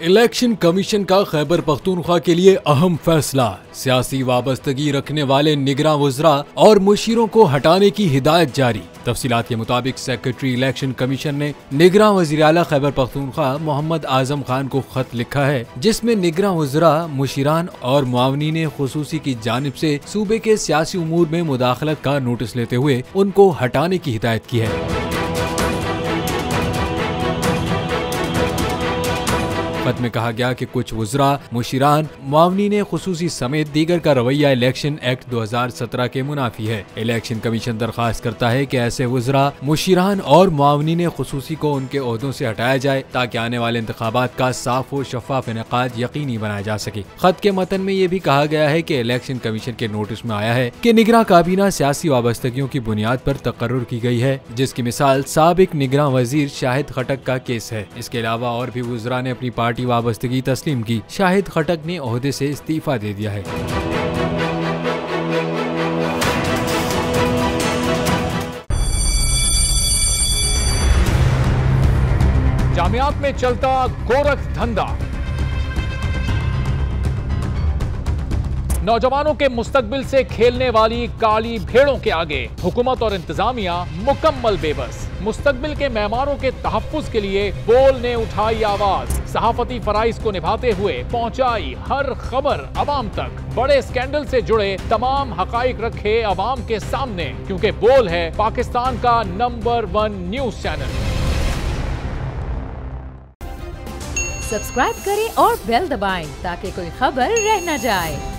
Election commission का खैबर पख्तूनख्वा के लिए अहम फैसला। सियासी वाबस्तगी रखने वाले निगरां वज़रा और मुशीरों को हटाने की हिदायत जारी। तफसीलात के मुताबिक सेक्रेटरी इलेक्शन कमीशन ने निगरां वज़ीर आला खैबर पख्तूनख्वा मोहम्मद आजम खान को खत लिखा है, जिसमें निगरां वज़रा, मुशीरान और मुआवनीन खुसूसी की जानिब से सूबे के सियासी उमूर में मुदाखलत का नोटिस लेते हुए उनको हटाने की हिदायत की है। खत में कहा गया कि कुछ वज़रा, मुशीरान, मुआवनीन खुसूसी समेत दीगर का रवैया इलेक्शन एक्ट 2017 के मुनाफी है। इलेक्शन कमीशन दरख्वास्त करता है कि ऐसे वज़रा, मुशीरान और मुआवनीन खुसूसी को उनके ओहदों से हटाया जाए ताकि आने वाले इंतखाबात का साफ और शफाफ इनेकाद यकीनी बनाया जा सके। खत के मतन में ये भी कहा गया है कि इलेक्शन कमीशन के नोटिस में आया है कि निगरां काबीना सियासी वाबस्तगियों की बुनियाद पर तकर्रुर की गई है, जिसकी मिसाल साबिक निगरां वजीर शाहिद खटक का केस है। इसके अलावा और भी वज़रा ने अपनी पार्टी वाबस्तगी तस्लीम की। शाहिद खटक ने ओहदे से इस्तीफा दे दिया है। जामियात में चलता गोरख धंधा, नौजवानों के मुस्तकबिल से खेलने वाली काली भेड़ों के आगे हुकूमत और इंतजामिया मुकम्मल बेबस। मुस्तकबिल के मेहमानों के तहफ्फुज के लिए बोल ने उठाई आवाज, सहाफती फराइज को निभाते हुए पहुंचाई हर खबर अवाम तक। बड़े स्कैंडल से जुड़े तमाम हकाइक रखे अवाम के सामने, क्योंकि बोल है पाकिस्तान का नंबर 1 न्यूज चैनल। सब्सक्राइब करें और बेल दबाएं ताकि कोई खबर रह न जाए।